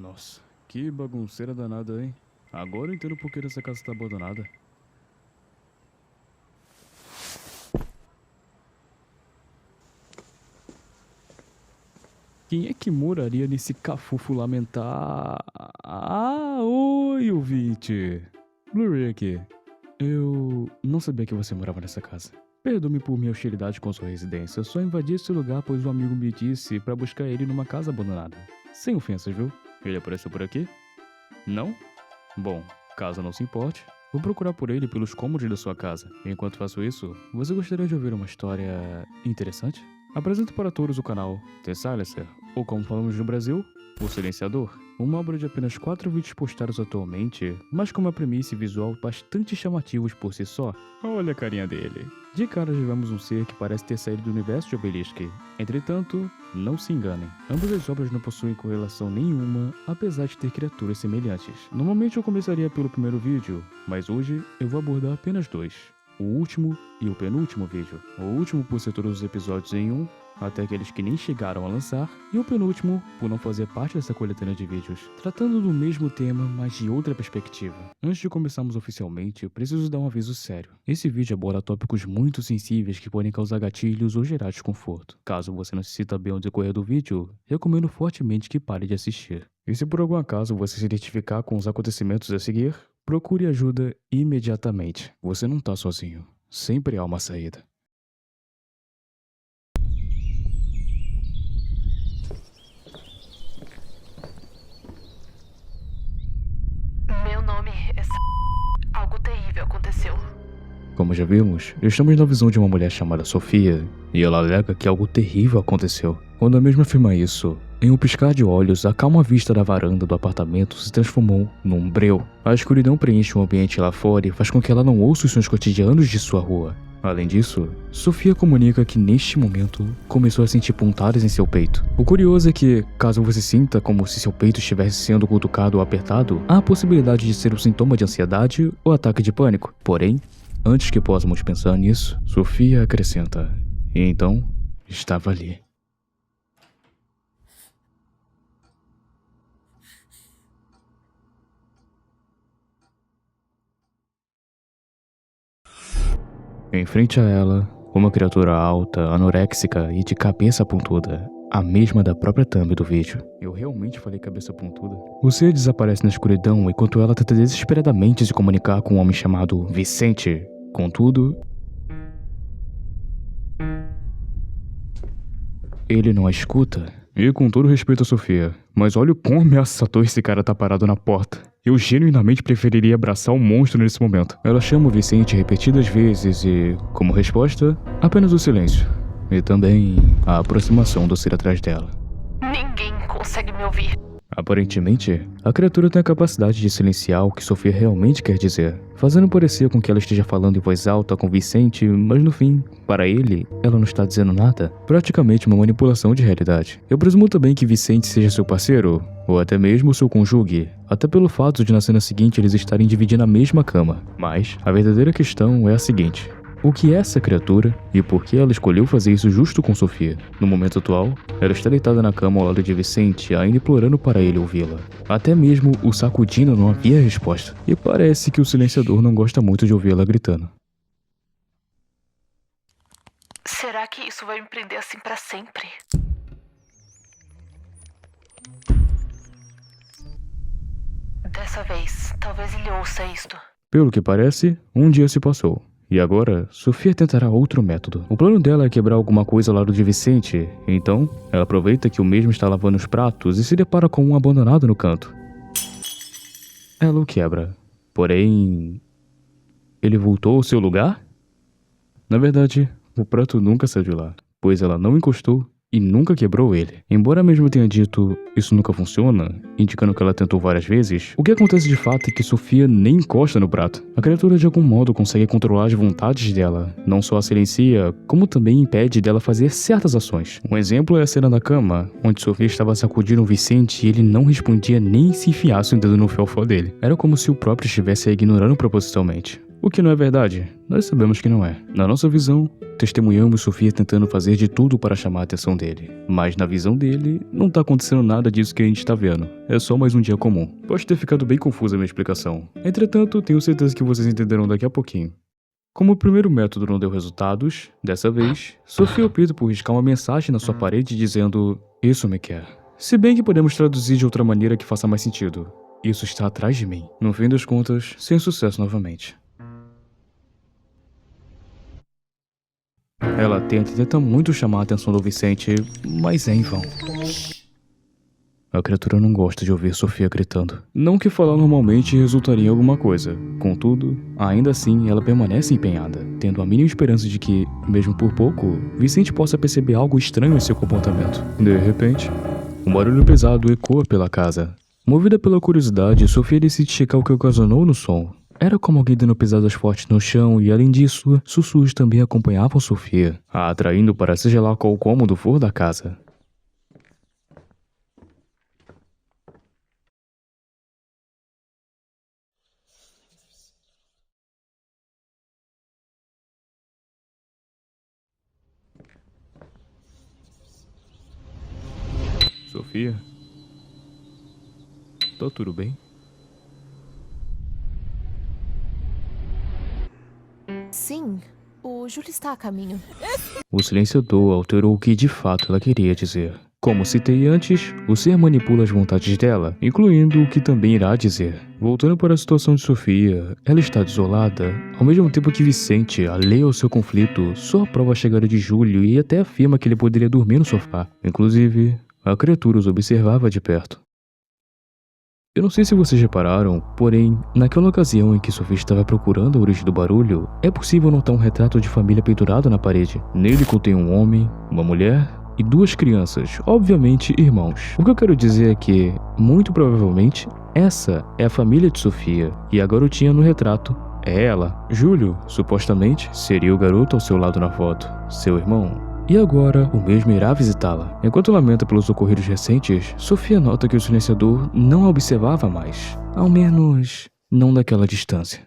Nossa, que bagunceira danada, hein? Agora eu entendo por que essa casa tá abandonada. Quem é que moraria nesse cafufo lamentar? Ah, oi, ouvinte! Blu-ray aqui. Eu não sabia que você morava nessa casa. Perdoe-me por minha hostilidade com sua residência. Eu só invadi esse lugar pois um amigo me disse pra buscar ele numa casa abandonada. Sem ofensas, viu? Ele apareceu por aqui? Não? Bom, caso não se importe, vou procurar por ele pelos cômodos da sua casa. Enquanto faço isso, você gostaria de ouvir uma história interessante? Apresento para todos o canal The Silencer, ou como falamos no Brasil, O Silenciador. Uma obra de apenas 4 vídeos postados atualmente, mas com uma premissa e visual bastante chamativos por si só. Olha a carinha dele. De cara já vemos um ser que parece ter saído do universo de Obelisk. Entretanto, não se enganem. Ambas as obras não possuem correlação nenhuma, apesar de ter criaturas semelhantes. Normalmente eu começaria pelo primeiro vídeo, mas hoje eu vou abordar apenas dois. O último e o penúltimo vídeo. O último por ser todos os episódios em um, até aqueles que nem chegaram a lançar, e o penúltimo por não fazer parte dessa coletânea de vídeos, tratando do mesmo tema, mas de outra perspectiva. Antes de começarmos oficialmente, eu preciso dar um aviso sério. Esse vídeo aborda tópicos muito sensíveis que podem causar gatilhos ou gerar desconforto. Caso você não se sinta bem ao decorrer do vídeo, recomendo fortemente que pare de assistir. E se por algum acaso você se identificar com os acontecimentos a seguir, procure ajuda imediatamente. Você não tá sozinho. Sempre há uma saída. Meu nome é Algo terrível aconteceu. Como já vimos, estamos na visão de uma mulher chamada Sofia, e ela alega que algo terrível aconteceu. Quando a mesma afirma isso, em um piscar de olhos, a calma vista da varanda do apartamento se transformou num breu. A escuridão preenche o ambiente lá fora e faz com que ela não ouça os sons cotidianos de sua rua. Além disso, Sofia comunica que neste momento começou a sentir pontadas em seu peito. O curioso é que, caso você sinta como se seu peito estivesse sendo cutucado ou apertado, há a possibilidade de ser um sintoma de ansiedade ou ataque de pânico. Porém, antes que possamos pensar nisso, Sofia acrescenta: e então, estava ali. Em frente a ela, uma criatura alta, anoréxica e de cabeça pontuda, a mesma da própria thumb do vídeo. Eu realmente falei cabeça pontuda? O ser desaparece na escuridão enquanto ela tenta desesperadamente se comunicar com um homem chamado Vicente. Contudo, ele não a escuta. E com todo respeito a Sofia, mas olha o quão ameaçador esse cara tá parado na porta. Eu genuinamente preferiria abraçar o monstro nesse momento. Ela chama o Vicente repetidas vezes e, como resposta, apenas o silêncio. E também a aproximação do ser atrás dela. Ninguém consegue me ouvir. Aparentemente, a criatura tem a capacidade de silenciar o que Sofia realmente quer dizer, fazendo parecer com que ela esteja falando em voz alta com Vicente, mas no fim, para ele, ela não está dizendo nada. Praticamente uma manipulação de realidade. Eu presumo também que Vicente seja seu parceiro, ou até mesmo seu cônjuge, até pelo fato de na cena seguinte eles estarem dividindo a mesma cama. Mas a verdadeira questão é a seguinte: o que é essa criatura e por que ela escolheu fazer isso justo com Sofia? No momento atual, ela está deitada na cama ao lado de Vicente, ainda implorando para ele ouvi-la. Até mesmo o sacudindo não havia resposta. E parece que o silenciador não gosta muito de ouvi-la gritando. Será que isso vai me prender assim pra sempre? Dessa vez, talvez ele ouça isto. Pelo que parece, um dia se passou. E agora, Sofia tentará outro método. O plano dela é quebrar alguma coisa ao lado de Vicente, então ela aproveita que o mesmo está lavando os pratos e se depara com um abandonado no canto. Ela o quebra, porém, ele voltou ao seu lugar? Na verdade, o prato nunca saiu de lá, pois ela não encostou e nunca quebrou ele. Embora mesmo tenha dito isso nunca funciona, indicando que ela tentou várias vezes, o que acontece de fato é que Sofia nem encosta no prato. A criatura de algum modo consegue controlar as vontades dela, não só a silencia, como também impede dela fazer certas ações. Um exemplo é a cena da cama, onde Sofia estava sacudindo o Vicente e ele não respondia nem se enfiasse um dedo no fiofó dele. Era como se o próprio estivesse a ignorando propositalmente. O que não é verdade, nós sabemos que não é. Na nossa visão, testemunhamos Sofia tentando fazer de tudo para chamar a atenção dele. Mas na visão dele, não tá acontecendo nada disso que a gente tá vendo. É só mais um dia comum. Pode ter ficado bem confusa a minha explicação. Entretanto, tenho certeza que vocês entenderão daqui a pouquinho. Como o primeiro método não deu resultados, dessa vez, Sofia opta por riscar uma mensagem na sua parede dizendo: "Isso me quer." Se bem que podemos traduzir de outra maneira que faça mais sentido. Isso está atrás de mim. No fim das contas, sem sucesso novamente. Ela tenta muito chamar a atenção do Vicente, mas é em vão. A criatura não gosta de ouvir Sofia gritando. Não que falar normalmente resultaria em alguma coisa. Contudo, ainda assim, ela permanece empenhada, tendo a mínima esperança de que, mesmo por pouco, Vicente possa perceber algo estranho em seu comportamento. De repente, um barulho pesado ecoa pela casa. Movida pela curiosidade, Sofia decide checar o que ocasionou no som. Era como alguém dando pisadas fortes no chão e, além disso, sussurros também acompanhavam Sofia, a atraindo para seja lá qual cômodo for da casa. Sofia? Tá tudo bem? Sim, o Júlio está a caminho. O silenciador alterou o que de fato ela queria dizer. Como citei antes, o ser manipula as vontades dela, incluindo o que também irá dizer. Voltando para a situação de Sofia, ela está desolada, ao mesmo tempo que Vicente, alheio ao seu conflito, só aprova a chegada de Júlio e até afirma que ele poderia dormir no sofá. Inclusive, a criatura os observava de perto. Eu não sei se vocês repararam, porém, naquela ocasião em que Sofia estava procurando a origem do barulho, é possível notar um retrato de família pendurado na parede. Nele contém um homem, uma mulher e duas crianças, obviamente irmãos. O que eu quero dizer é que, muito provavelmente, essa é a família de Sofia, e a garotinha no retrato é ela. Júlio, supostamente, seria o garoto ao seu lado na foto, seu irmão. E agora, o mesmo irá visitá-la. Enquanto lamenta pelos ocorridos recentes, Sofia nota que o silenciador não a observava mais. Ao menos, não daquela distância.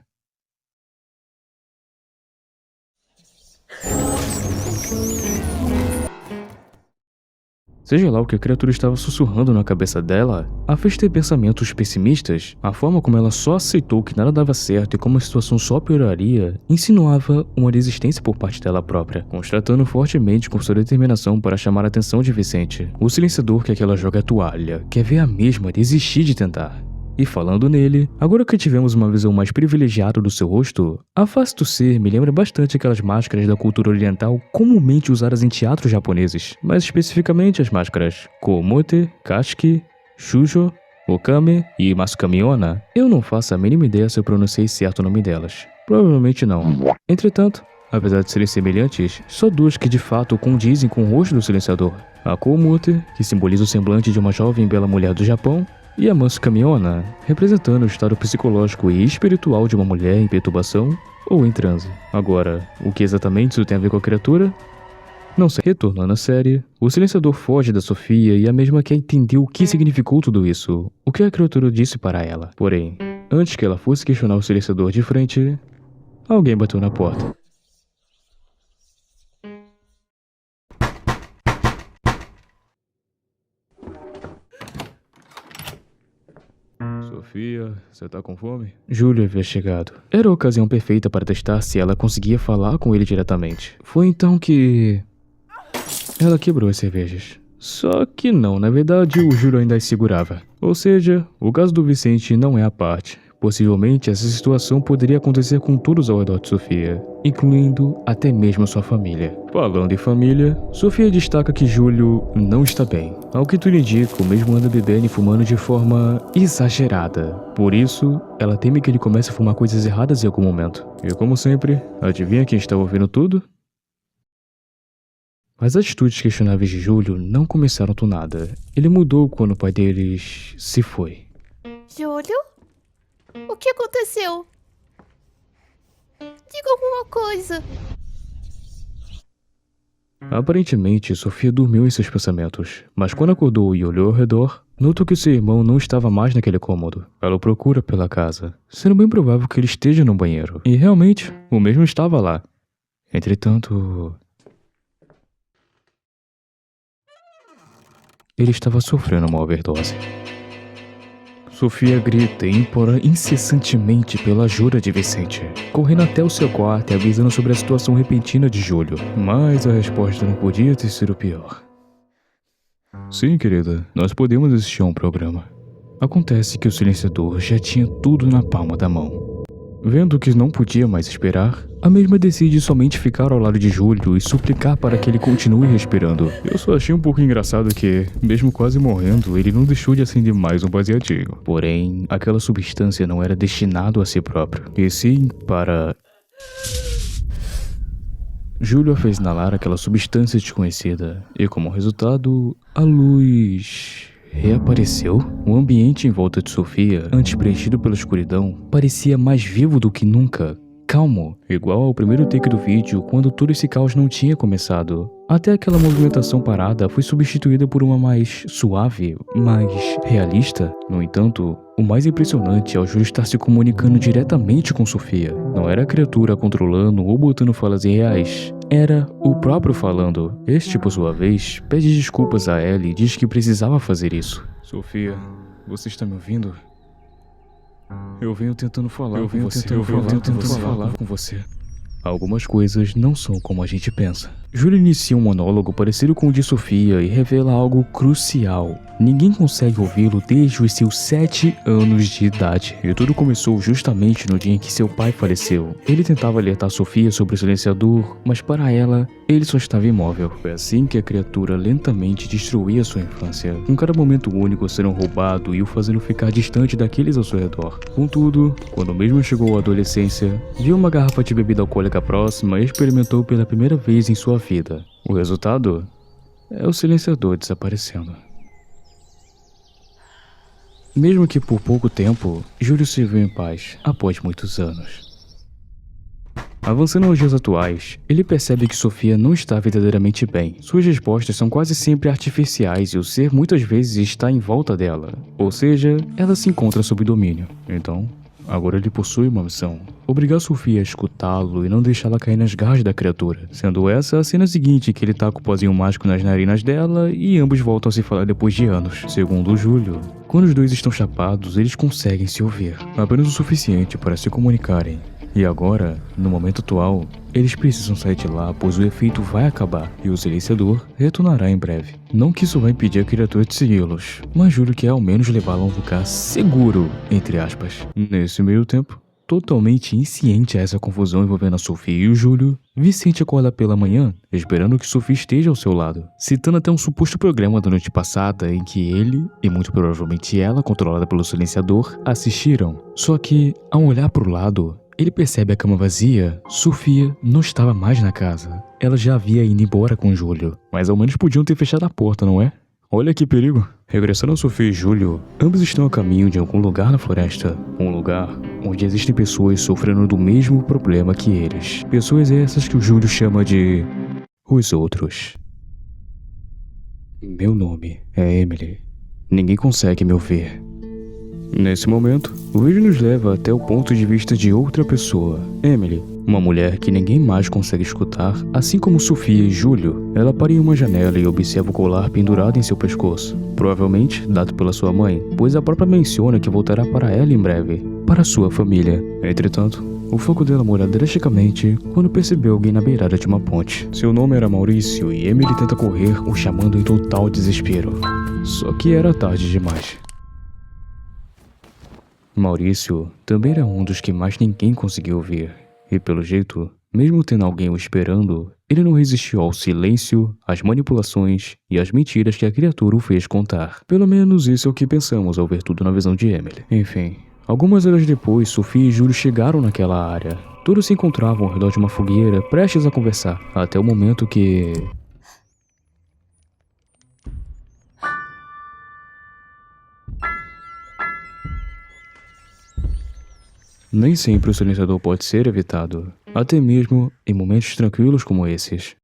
Seja lá o que a criatura estava sussurrando na cabeça dela, a fez ter pensamentos pessimistas. A forma como ela só aceitou que nada dava certo e como a situação só pioraria, insinuava uma desistência por parte dela própria, constatando fortemente com sua determinação para chamar a atenção de Vicente. O silenciador quer que ela jogue a toalha, quer ver a mesma desistir de tentar. E falando nele, agora que tivemos uma visão mais privilegiada do seu rosto, a face do ser me lembra bastante aquelas máscaras da cultura oriental comumente usadas em teatros japoneses, mais especificamente as máscaras Komote, Kashiki, Shujo, Okame e Masukamiona. Eu não faço a mínima ideia se eu pronunciei certo o nome delas. Provavelmente não. Entretanto, apesar de serem semelhantes, só duas que de fato condizem com o rosto do silenciador. A Komote, que simboliza o semblante de uma jovem e bela mulher do Japão, e a Masukamiona, representando o estado psicológico e espiritual de uma mulher em perturbação ou em transe. Agora, o que exatamente isso tem a ver com a criatura? Não sei. Retornando à série, o silenciador foge da Sofia e a mesma quer entender o que significou tudo isso, o que a criatura disse para ela. Porém, antes que ela fosse questionar o silenciador de frente, alguém bateu na porta. Sofia, você tá com fome? Júlio havia chegado. Era a ocasião perfeita para testar se ela conseguia falar com ele diretamente. Foi então que ela quebrou as cervejas. Só que não, na verdade o Júlio ainda as segurava. Ou seja, o caso do Vicente não é a parte. Possivelmente essa situação poderia acontecer com todos ao redor de Sofia, incluindo até mesmo a sua família. Falando em família, Sofia destaca que Júlio não está bem. Ao que tudo indica, o mesmo anda bebendo e fumando de forma exagerada. Por isso, ela teme que ele comece a fumar coisas erradas em algum momento. E como sempre, adivinha quem está ouvindo tudo? As atitudes questionáveis de Júlio não começaram do nada. Ele mudou quando o pai deles se foi. Júlio? O que aconteceu? Diga alguma coisa. Aparentemente, Sofia dormiu em seus pensamentos, mas quando acordou e olhou ao redor, Notou que seu irmão não estava mais naquele cômodo. Ela o procura pela casa, sendo bem provável que ele esteja no banheiro. E realmente, o mesmo estava lá. Entretanto, ele estava sofrendo uma overdose. Sofia grita e implora incessantemente pela ajuda de Vicente, correndo até o seu quarto e avisando sobre a situação repentina de Júlio. Mas a resposta não podia ter sido pior. Sim, querida, nós podemos assistir a um programa. Acontece que o silenciador já tinha tudo na palma da mão. Vendo que não podia mais esperar, a mesma decide somente ficar ao lado de Júlio e suplicar para que ele continue respirando. Eu só achei um pouco engraçado que, mesmo quase morrendo, ele não deixou de acender mais um baseadinho. Porém, aquela substância não era destinado a si próprio, e sim para... Júlio a fez inalar aquela substância desconhecida, e como resultado, a luz reapareceu. O ambiente em volta de Sofia, antes preenchido pela escuridão, parecia mais vivo do que nunca, calmo, igual ao primeiro take do vídeo quando todo esse caos não tinha começado. Até aquela movimentação parada foi substituída por uma mais suave, mais realista. No entanto, o mais impressionante é o Júlio estar se comunicando diretamente com Sofia. Não era a criatura controlando ou botando falas irreais. Era o próprio falando. Este, por sua vez, pede desculpas a ela e diz que precisava fazer isso. Sofia, você está me ouvindo? Eu venho tentando falar com você. Algumas coisas não são como a gente pensa. Júlio inicia um monólogo parecido com o de Sofia e revela algo crucial. Ninguém consegue ouvi-lo desde os seus 7 anos de idade. E tudo começou justamente no dia em que seu pai faleceu. Ele tentava alertar Sofia sobre o silenciador, mas para ela, ele só estava imóvel. Foi assim que a criatura lentamente destruía sua infância, com cada momento único sendo roubado e o fazendo ficar distante daqueles ao seu redor. Contudo, quando mesmo chegou à adolescência, viu uma garrafa de bebida alcoólica próxima e experimentou pela primeira vez em sua vida. O resultado é o silenciador desaparecendo. Mesmo que por pouco tempo, Júlio se viu em paz após muitos anos. Avançando aos dias atuais, ele percebe que Sofia não está verdadeiramente bem. Suas respostas são quase sempre artificiais e o ser muitas vezes está em volta dela. Ou seja, ela se encontra sob domínio. Então, agora ele possui uma missão: obrigar Sofia a escutá-lo e não deixá-la cair nas garras da criatura. Sendo essa a cena seguinte que ele taca o pozinho mágico nas narinas dela e ambos voltam a se falar depois de anos. Segundo o Júlio, quando os dois estão chapados, eles conseguem se ouvir, apenas o suficiente para se comunicarem. E agora, no momento atual, eles precisam sair de lá, pois o efeito vai acabar e o silenciador retornará em breve. Não que isso vai impedir a criatura de segui-los, mas Júlio quer ao menos levá-la a um lugar seguro, entre aspas. Nesse meio tempo, totalmente insciente a essa confusão envolvendo a Sofia e o Júlio, Vicente acorda pela manhã, esperando que Sofia esteja ao seu lado, citando até um suposto programa da noite passada em que ele, e muito provavelmente ela, controlada pelo silenciador, assistiram. Só que, ao olhar para o lado, ele percebe a cama vazia. Sofia não estava mais na casa. Ela já havia ido embora com Júlio, mas ao menos podiam ter fechado a porta, não é? Olha que perigo. Regressando a Sofia e Júlio, ambos estão a caminho de algum lugar na floresta. Um lugar onde existem pessoas sofrendo do mesmo problema que eles. Pessoas essas que o Júlio chama de... os outros. Meu nome é Emily. Ninguém consegue me ouvir. Nesse momento, o vídeo nos leva até o ponto de vista de outra pessoa, Emily, uma mulher que ninguém mais consegue escutar, assim como Sofia e Júlio. Ela para em uma janela e observa o colar pendurado em seu pescoço, provavelmente dado pela sua mãe, pois a própria menciona que voltará para ela em breve, para sua família. Entretanto, o foco dela muda drasticamente quando percebeu alguém na beirada de uma ponte. Seu nome era Maurício e Emily tenta correr, o chamando em total desespero. Só que era tarde demais. Maurício também era um dos que mais ninguém conseguiu ouvir, e pelo jeito, mesmo tendo alguém o esperando, ele não resistiu ao silêncio, às manipulações e às mentiras que a criatura o fez contar. Pelo menos isso é o que pensamos ao ver tudo na visão de Emily. Enfim, algumas horas depois, Sofia e Júlio chegaram naquela área. Todos se encontravam ao redor de uma fogueira, prestes a conversar, até o momento que... Nem sempre o silenciador pode ser evitado, até mesmo em momentos tranquilos como esses.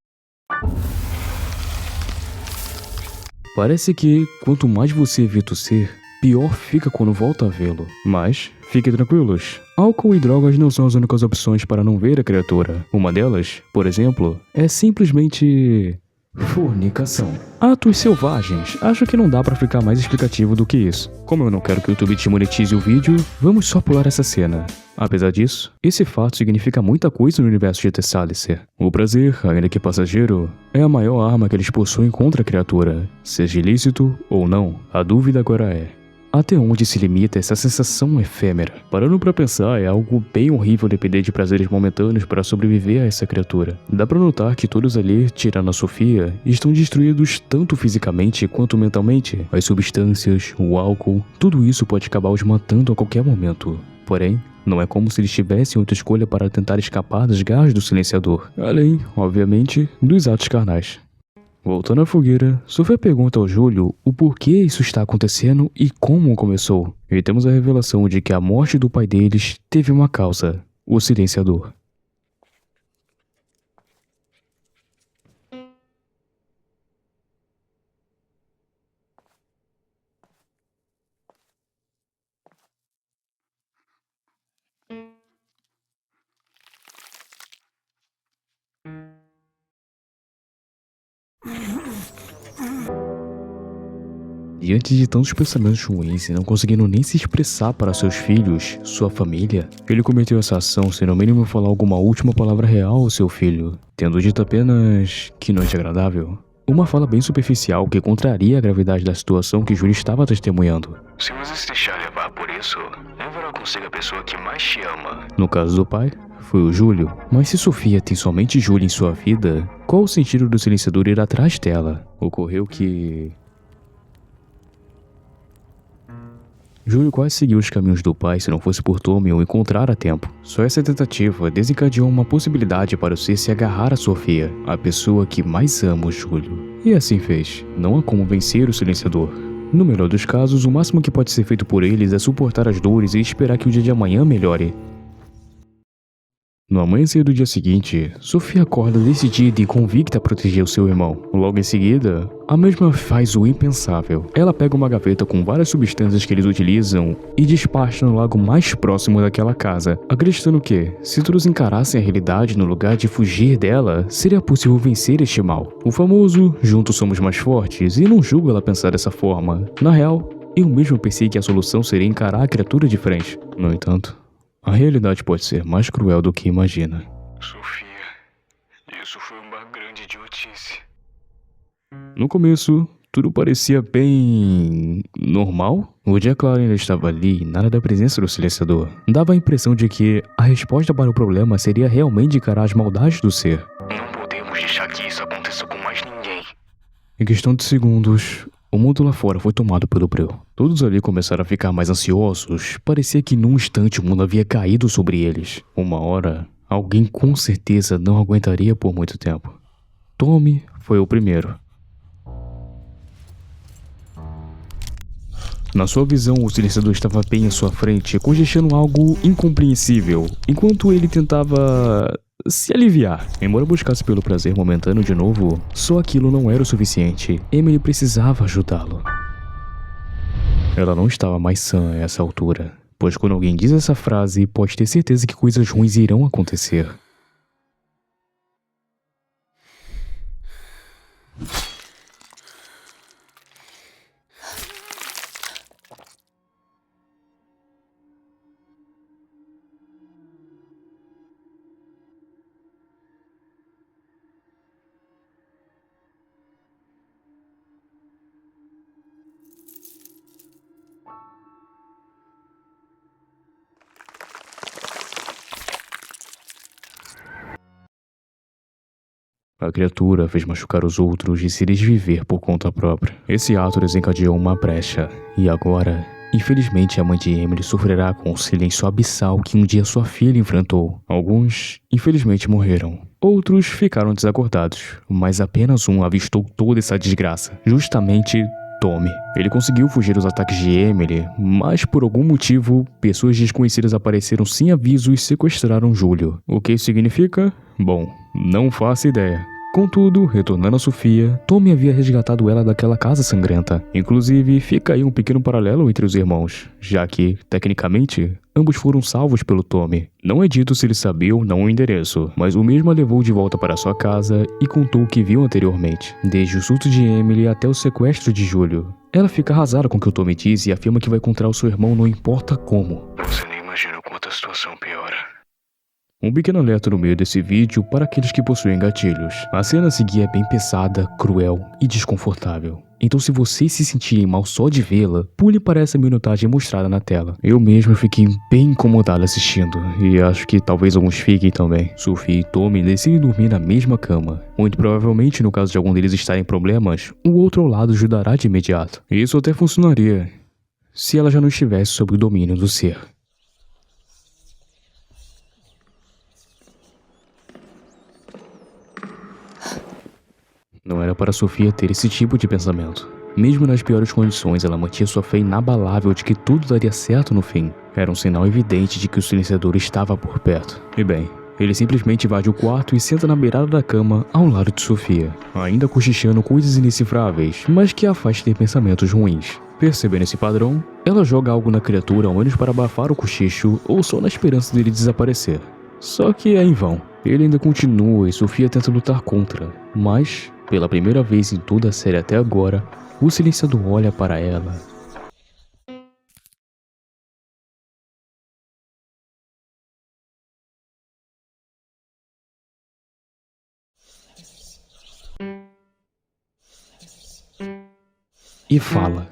Parece que quanto mais você evita o ser, pior fica quando volta a vê-lo. Mas, fiquem tranquilos, álcool e drogas não são as únicas opções para não ver a criatura. Uma delas, por exemplo, é simplesmente fornicação. Atos selvagens. Acho que não dá pra ficar mais explicativo do que isso. Como eu não quero que o YouTube te monetize o vídeo, vamos só pular essa cena. Apesar disso, esse fato significa muita coisa no universo de Thessalicer. O prazer, ainda que passageiro, é a maior arma que eles possuem contra a criatura. Seja ilícito ou não, a dúvida agora é: até onde se limita essa sensação efêmera? Parando pra pensar, é algo bem horrível depender de prazeres momentâneos para sobreviver a essa criatura. Dá pra notar que todos ali, tirando a Sofia, estão destruídos tanto fisicamente quanto mentalmente. As substâncias, o álcool, tudo isso pode acabar os matando a qualquer momento. Porém, não é como se eles tivessem outra escolha para tentar escapar das garras do silenciador. Além, obviamente, dos atos carnais. Voltando à fogueira, Sofia pergunta ao Júlio o porquê isso está acontecendo e como começou. E temos a revelação de que a morte do pai deles teve uma causa: o silenciador. Diante de tantos pensamentos ruins e não conseguindo nem se expressar para seus filhos, sua família, ele cometeu essa ação sem no mínimo falar alguma última palavra real ao seu filho, tendo dito apenas que noite agradável. Uma fala bem superficial que contraria a gravidade da situação que Júlio estava testemunhando. Se você se deixar levar por isso, levará consigo a pessoa que mais te ama. No caso do pai, foi o Júlio. Mas se Sofia tem somente Júlio em sua vida, qual o sentido do silenciador ir atrás dela? Ocorreu que Júlio quase seguiu os caminhos do pai se não fosse por Tommy o encontrar a tempo. Só essa tentativa desencadeou uma possibilidade para o ser se agarrar a Sofia, a pessoa que mais ama o Júlio. E assim fez. Não há como vencer o silenciador. No melhor dos casos, o máximo que pode ser feito por eles é suportar as dores e esperar que o dia de amanhã melhore. No amanhecer do dia seguinte, Sofia acorda decidida e convicta a proteger o seu irmão. Logo em seguida, a mesma faz o impensável. Ela pega uma gaveta com várias substâncias que eles utilizam e despacha no lago mais próximo daquela casa, acreditando que, se todos encarassem a realidade no lugar de fugir dela, seria possível vencer este mal. O famoso "juntos somos mais fortes", e não julgo ela pensar dessa forma. Na real, eu mesmo pensei que a solução seria encarar a criatura de frente. No entanto, a realidade pode ser mais cruel do que imagina. Sofia, isso foi uma grande idiotice. No começo, tudo parecia bem normal. O dia claro ainda estava ali e nada da presença do silenciador. Dava a impressão de que a resposta para o problema seria realmente encarar as maldades do ser. Não podemos deixar que isso aconteça com mais ninguém. Em questão de segundos, o mundo lá fora foi tomado pelo breu. Todos ali começaram a ficar mais ansiosos. Parecia que num instante o mundo havia caído sobre eles. Uma hora, alguém com certeza não aguentaria por muito tempo. Tommy foi o primeiro. Na sua visão, o silenciador estava bem à sua frente, congestionando algo incompreensível, enquanto ele tentava se aliviar. Embora buscasse pelo prazer momentâneo de novo, só aquilo não era o suficiente. Emily precisava ajudá-lo. Ela não estava mais sã a essa altura, pois quando alguém diz essa frase, pode ter certeza que coisas ruins irão acontecer. A criatura fez machucar os outros e se desviver por conta própria. Esse ato desencadeou uma brecha, e agora, infelizmente, a mãe de Emily sofrerá com o silêncio abissal que um dia sua filha enfrentou. Alguns, infelizmente, morreram. Outros ficaram desacordados, mas apenas um avistou toda essa desgraça, justamente Tommy. Ele conseguiu fugir dos ataques de Emily, mas por algum motivo, pessoas desconhecidas apareceram sem aviso e sequestraram Júlio. O que isso significa? Bom, não faço ideia. Contudo, retornando a Sofia, Tommy havia resgatado ela daquela casa sangrenta. Inclusive, fica aí um pequeno paralelo entre os irmãos, já que, tecnicamente, ambos foram salvos pelo Tommy. Não é dito se ele sabia ou não o endereço, mas o mesmo a levou de volta para sua casa e contou o que viu anteriormente, desde o surto de Emily até o sequestro de Júlio. Ela fica arrasada com o que o Tommy diz e afirma que vai encontrar o seu irmão não importa como. Você nem imagina o quanto a situação piora. Um pequeno alerta no meio desse vídeo para aqueles que possuem gatilhos. A cena a seguir é bem pesada, cruel e desconfortável. Então se vocês se sentirem mal só de vê-la, pule para essa minutagem mostrada na tela. Eu mesmo fiquei bem incomodado assistindo, e acho que talvez alguns fiquem também. Sophie e Tommy decidem dormir na mesma cama. Muito provavelmente, no caso de algum deles estar em problemas, o outro ao lado ajudará de imediato. Isso até funcionaria, se ela já não estivesse sob o domínio do ser. Não era para Sofia ter esse tipo de pensamento. Mesmo nas piores condições, ela mantinha sua fé inabalável de que tudo daria certo no fim. Era um sinal evidente de que o silenciador estava por perto. E bem, ele simplesmente invade o quarto e senta na beirada da cama ao lado de Sofia, ainda cochichando coisas indecifráveis, mas que a faz ter pensamentos ruins. Percebendo esse padrão, ela joga algo na criatura ao menos para abafar o cochicho ou só na esperança dele desaparecer. Só que é em vão. Ele ainda continua e Sofia tenta lutar contra, mas, pela primeira vez em toda a série até agora, o silenciador olha para ela. E fala.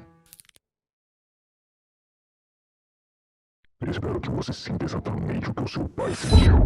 Espero que você sinta exatamente o que o seu pai sentiu.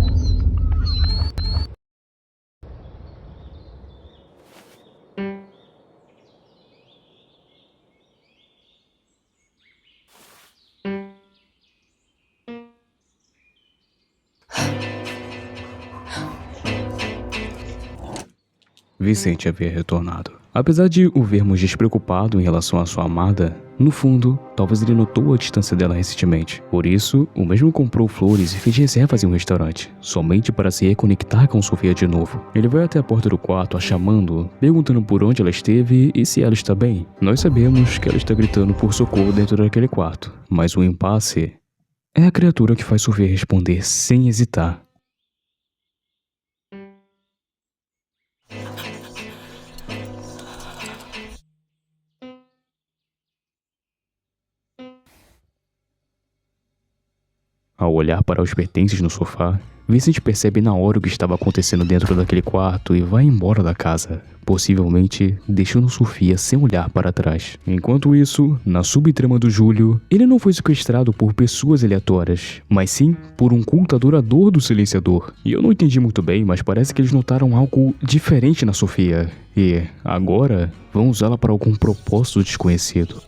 Vicente havia retornado. Apesar de o vermos despreocupado em relação à sua amada, no fundo, talvez ele notou a distância dela recentemente. Por isso, o mesmo comprou flores e fez reservas em um restaurante, somente para se reconectar com Sofia de novo. Ele vai até a porta do quarto a chamando, perguntando por onde ela esteve e se ela está bem. Nós sabemos que ela está gritando por socorro dentro daquele quarto, mas o impasse é a criatura que faz Sofia responder sem hesitar. Ao olhar para os pertences no sofá, Vicente percebe na hora o que estava acontecendo dentro daquele quarto e vai embora da casa, possivelmente deixando Sofia sem olhar para trás. Enquanto isso, na subtrama do Júlio, ele não foi sequestrado por pessoas aleatórias, mas sim por um culto adorador do silenciador. E eu não entendi muito bem, mas parece que eles notaram algo diferente na Sofia, e agora vão usá-la para algum propósito desconhecido.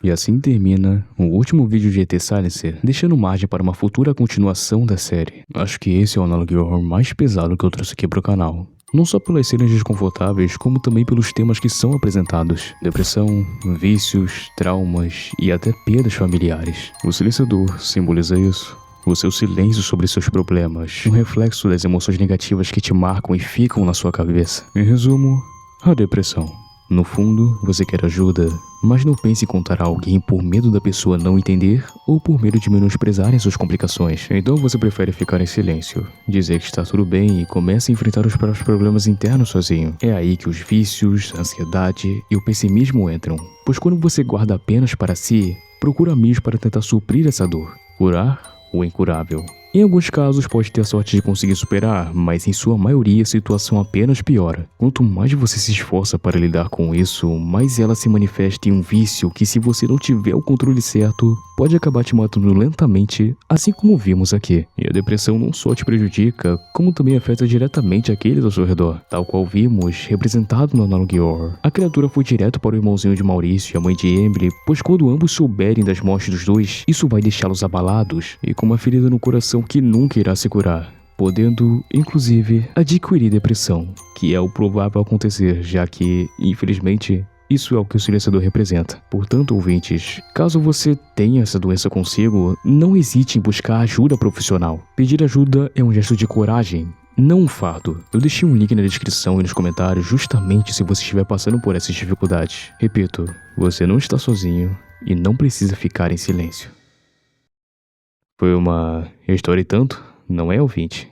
E assim termina o último vídeo de ET Silencer, deixando margem para uma futura continuação da série. Acho que esse é o análogo horror mais pesado que eu trouxe aqui pro canal. Não só pelas cenas desconfortáveis, como também pelos temas que são apresentados. Depressão, vícios, traumas e até perdas familiares. O silenciador simboliza isso. O seu silêncio sobre seus problemas, um reflexo das emoções negativas que te marcam e ficam na sua cabeça. Em resumo, a depressão. No fundo, você quer ajuda, mas não pense em contar a alguém por medo da pessoa não entender ou por medo de menosprezarem suas complicações. Então você prefere ficar em silêncio, dizer que está tudo bem e começa a enfrentar os próprios problemas internos sozinho. É aí que os vícios, a ansiedade e o pessimismo entram, pois quando você guarda apenas para si, procura meios para tentar suprir essa dor, curar o incurável. Em alguns casos pode ter a sorte de conseguir superar, mas em sua maioria a situação apenas piora. Quanto mais você se esforça para lidar com isso, mais ela se manifesta em um vício que, se você não tiver o controle certo, pode acabar te matando lentamente, assim como vimos aqui. E a depressão não só te prejudica, como também afeta diretamente aqueles ao seu redor, tal qual vimos representado no Analog. A criatura foi direto para o irmãozinho de Maurício e a mãe de Emily, pois quando ambos souberem das mortes dos dois, isso vai deixá-los abalados e com uma ferida no coração que nunca irá se curar, podendo, inclusive, adquirir depressão, que é o provável acontecer, já que, infelizmente, isso é o que o silenciador representa. Portanto, ouvintes, caso você tenha essa doença consigo, não hesite em buscar ajuda profissional. Pedir ajuda é um gesto de coragem, não um fardo. Eu deixei um link na descrição e nos comentários justamente se você estiver passando por essas dificuldades. Repito, você não está sozinho e não precisa ficar em silêncio. Foi uma história e tanto, não é, ouvinte?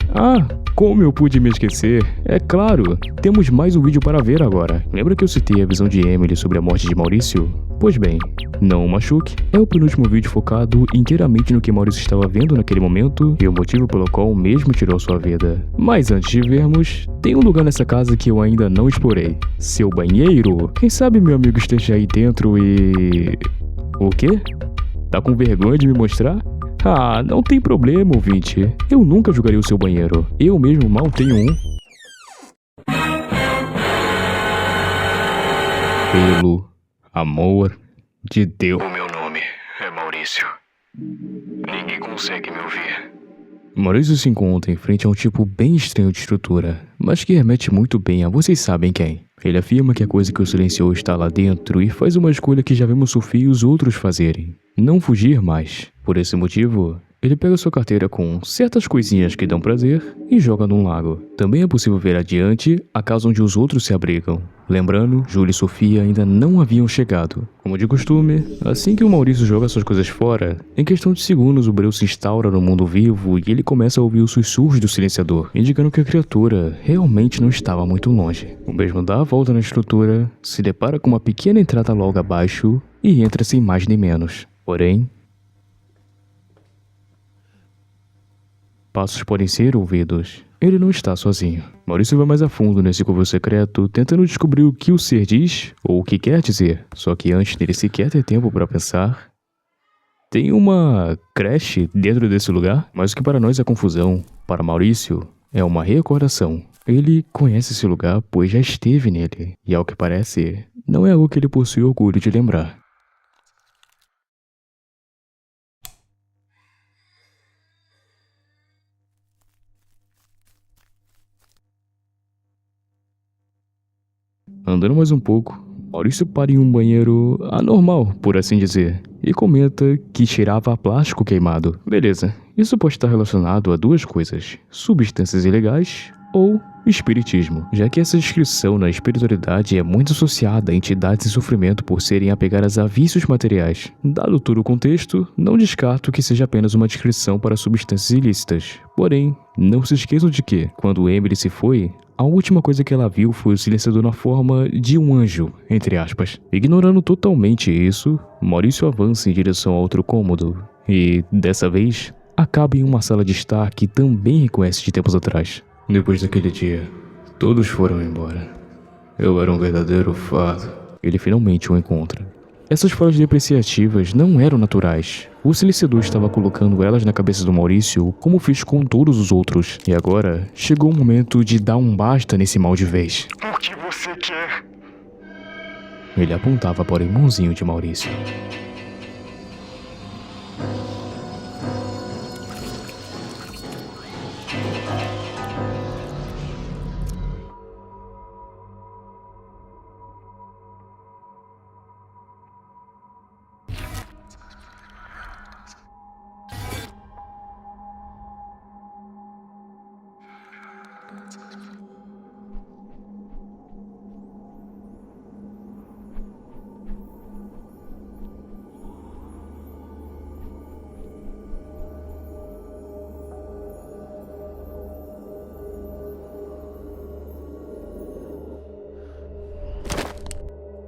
Ah, como eu pude me esquecer? É claro, temos mais um vídeo para ver agora. Lembra que eu citei a visão de Emily sobre a morte de Maurício? Pois bem, não o machuque, é o penúltimo vídeo focado inteiramente no que Maurício estava vendo naquele momento e o motivo pelo qual o mesmo tirou sua vida. Mas antes de vermos, tem um lugar nessa casa que eu ainda não explorei. Seu banheiro? Quem sabe meu amigo esteja aí dentro e... O quê? Tá com vergonha de me mostrar? Ah, não tem problema, ouvinte. Eu nunca julgaria o seu banheiro. Eu mesmo mal tenho um. Pelo amor de Deus. O meu nome é Maurício. Ninguém consegue me ouvir. Maurício se encontra em frente a um tipo bem estranho de estrutura, mas que remete muito bem a vocês sabem quem. Ele afirma que a coisa que o silenciou está lá dentro e faz uma escolha que já vimos Sophie e os outros fazerem. Não fugir mais. Por esse motivo, ele pega sua carteira com certas coisinhas que dão prazer e joga num lago. Também é possível ver adiante a casa onde os outros se abrigam. Lembrando, Júlia e Sofia ainda não haviam chegado. Como de costume, assim que o Maurício joga suas coisas fora, em questão de segundos o breu se instaura no mundo vivo e ele começa a ouvir os sussurros do silenciador, indicando que a criatura realmente não estava muito longe. O mesmo dá a volta na estrutura, se depara com uma pequena entrada logo abaixo e entra sem mais nem menos. Porém, passos podem ser ouvidos. Ele não está sozinho. Maurício vai mais a fundo nesse covil secreto, tentando descobrir o que o ser diz ou o que quer dizer. Só que antes dele sequer ter tempo para pensar, tem uma creche dentro desse lugar? Mas o que para nós é confusão, para Maurício é uma recordação. Ele conhece esse lugar, pois já esteve nele. E ao que parece, não é algo que ele possui orgulho de lembrar. Andando mais um pouco, Maurício para em um banheiro anormal, por assim dizer, e comenta que cheirava a plástico queimado. Beleza, isso pode estar relacionado a duas coisas: substâncias ilegais ou espiritismo, já que essa descrição na espiritualidade é muito associada a entidades em sofrimento por serem apegadas a vícios materiais. Dado todo o contexto, não descarto que seja apenas uma descrição para substâncias ilícitas. Porém, não se esqueçam de que, quando Emily se foi, a última coisa que ela viu foi o silenciador na forma de um anjo, entre aspas. Ignorando totalmente isso, Maurício avança em direção a outro cômodo e, dessa vez, acaba em uma sala de estar que também reconhece de tempos atrás. Depois daquele dia, todos foram embora. Eu era um verdadeiro fardo. Ele finalmente o encontra. Essas falas depreciativas não eram naturais. O silenciador estava colocando elas na cabeça do Maurício, como fez com todos os outros. E agora, chegou o momento de dar um basta nesse mal de vez. O que você quer? Ele apontava para o irmãozinho de Maurício.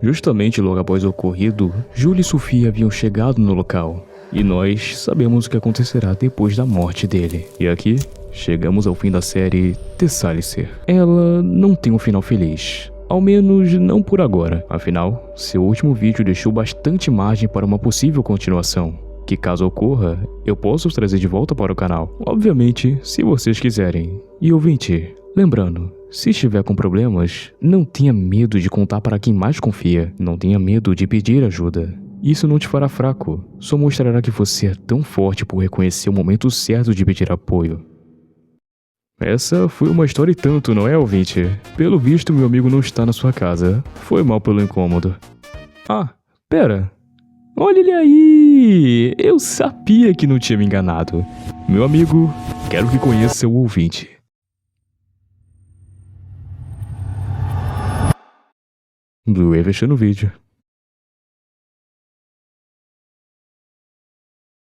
Justamente logo após o ocorrido, Júlia e Sofia haviam chegado no local. E nós sabemos o que acontecerá depois da morte dele. E aqui, chegamos ao fim da série Thessalicer. Ela não tem um final feliz. Ao menos não por agora. Afinal, seu último vídeo deixou bastante margem para uma possível continuação, que caso ocorra, eu posso trazer de volta para o canal. Obviamente, se vocês quiserem. E ouvinte, lembrando, se estiver com problemas, não tenha medo de contar para quem mais confia. Não tenha medo de pedir ajuda. Isso não te fará fraco, só mostrará que você é tão forte por reconhecer o momento certo de pedir apoio. Essa foi uma história e tanto, não é, ouvinte? Pelo visto, meu amigo não está na sua casa. Foi mal pelo incômodo. Ah, pera. Olha ele aí! Eu sabia que não tinha me enganado. Meu amigo, quero que conheça o ouvinte. Blu-ray fechando o vídeo.